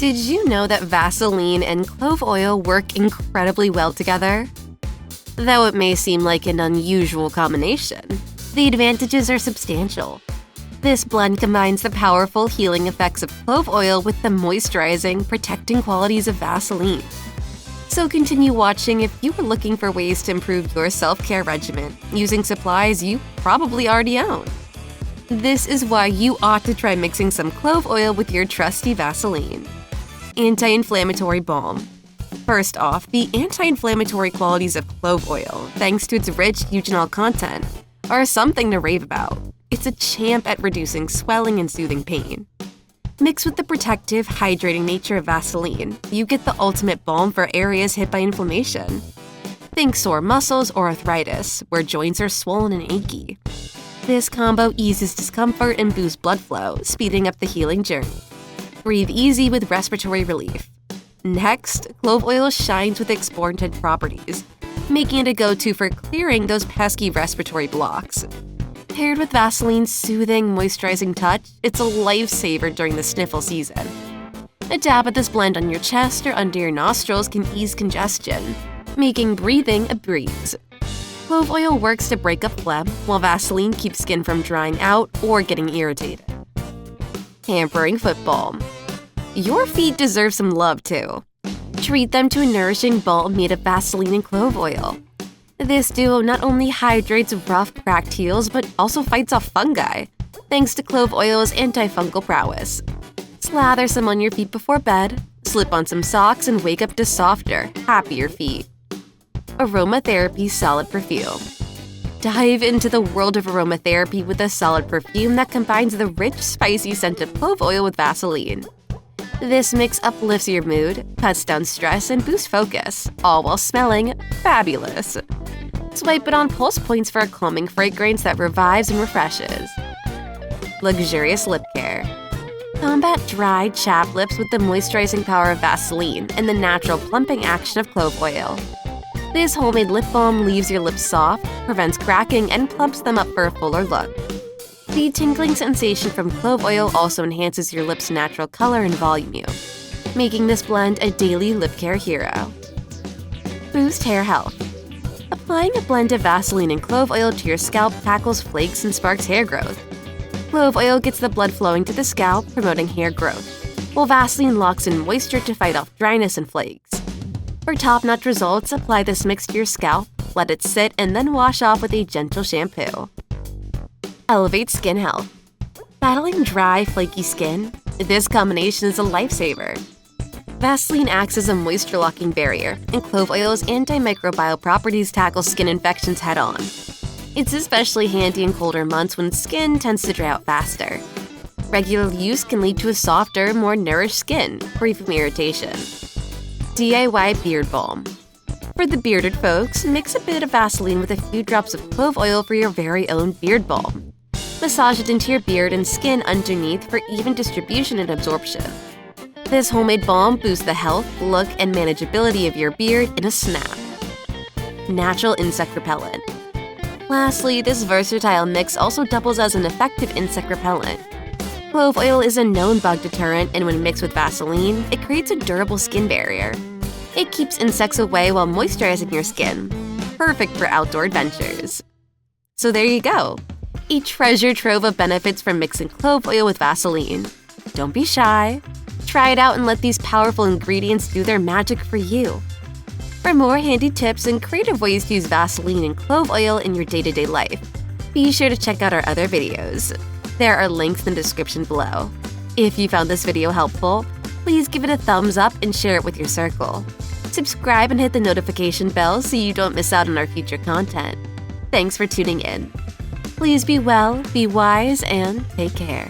Did you know that Vaseline and clove oil work incredibly well together? Though it may seem like an unusual combination, the advantages are substantial. This blend combines the powerful healing effects of clove oil with the moisturizing, protecting qualities of Vaseline. So continue watching if you are looking for ways to improve your self-care regimen using supplies you probably already own. This is why you ought to try mixing some clove oil with your trusty Vaseline. Anti-inflammatory balm. First off, the anti-inflammatory qualities of clove oil, thanks to its rich eugenol content, are something to rave about. It's a champ at reducing swelling and soothing pain. Mixed with the protective, hydrating nature of Vaseline, you get the ultimate balm for areas hit by inflammation. Think sore muscles or arthritis, where joints are swollen and achy. This combo eases discomfort and boosts blood flow, speeding up the healing journey. Breathe easy with respiratory relief. Next, clove oil shines with expectorant properties, making it a go-to for clearing those pesky respiratory blocks. Paired with Vaseline's soothing, moisturizing touch, it's a lifesaver during the sniffle season. A dab of this blend on your chest or under your nostrils can ease congestion, making breathing a breeze. Clove oil works to break up phlegm, while Vaseline keeps skin from drying out or getting irritated. Pampering foot balm. Your feet deserve some love too. Treat them to a nourishing balm made of Vaseline and clove oil. This duo not only hydrates rough, cracked heels, but also fights off fungi, thanks to clove oil's antifungal prowess. Slather some on your feet before bed, slip on some socks, and wake up to softer, happier feet. Aromatherapy Solid Perfume. Dive into the world of aromatherapy with a solid perfume that combines the rich, spicy scent of clove oil with Vaseline. This mix uplifts your mood, cuts down stress, and boosts focus, all while smelling fabulous. Swipe it on pulse points for a calming fragrance that revives and refreshes. Luxurious lip care. Combat dry, chapped lips with the moisturizing power of Vaseline and the natural plumping action of clove oil. This homemade lip balm leaves your lips soft, prevents cracking, and plumps them up for a fuller look. The tingling sensation from clove oil also enhances your lips' natural color and volume, making this blend a daily lip care hero. Boost hair health. Applying a blend of Vaseline and clove oil to your scalp tackles flakes and sparks hair growth. Clove oil gets the blood flowing to the scalp, promoting hair growth, while Vaseline locks in moisture to fight off dryness and flakes. For top-notch results, apply this mix to your scalp, let it sit, and then wash off with a gentle shampoo. Elevate skin health. Battling dry, flaky skin? This combination is a lifesaver. Vaseline acts as a moisture-locking barrier, and clove oil's antimicrobial properties tackle skin infections head-on. It's especially handy in colder months when skin tends to dry out faster. Regular use can lead to a softer, more nourished skin, free from irritation. DIY Beard Balm. For the bearded folks, mix a bit of Vaseline with a few drops of clove oil for your very own beard balm. Massage it into your beard and skin underneath for even distribution and absorption. This homemade balm boosts the health, look, and manageability of your beard in a snap. Natural insect repellent. Lastly, this versatile mix also doubles as an effective insect repellent. Clove oil is a known bug deterrent, and when mixed with Vaseline, it creates a durable skin barrier. It keeps insects away while moisturizing your skin. Perfect for outdoor adventures. So there you go. A treasure trove of benefits from mixing clove oil with Vaseline. Don't be shy. Try it out and let these powerful ingredients do their magic for you. For more handy tips and creative ways to use Vaseline and clove oil in your day-to-day life, be sure to check out our other videos. There are links in the description below. If you found this video helpful, please give it a thumbs up and share it with your circle. Subscribe and hit the notification bell so you don't miss out on our future content. Thanks for tuning in. Please be well, be wise, and take care.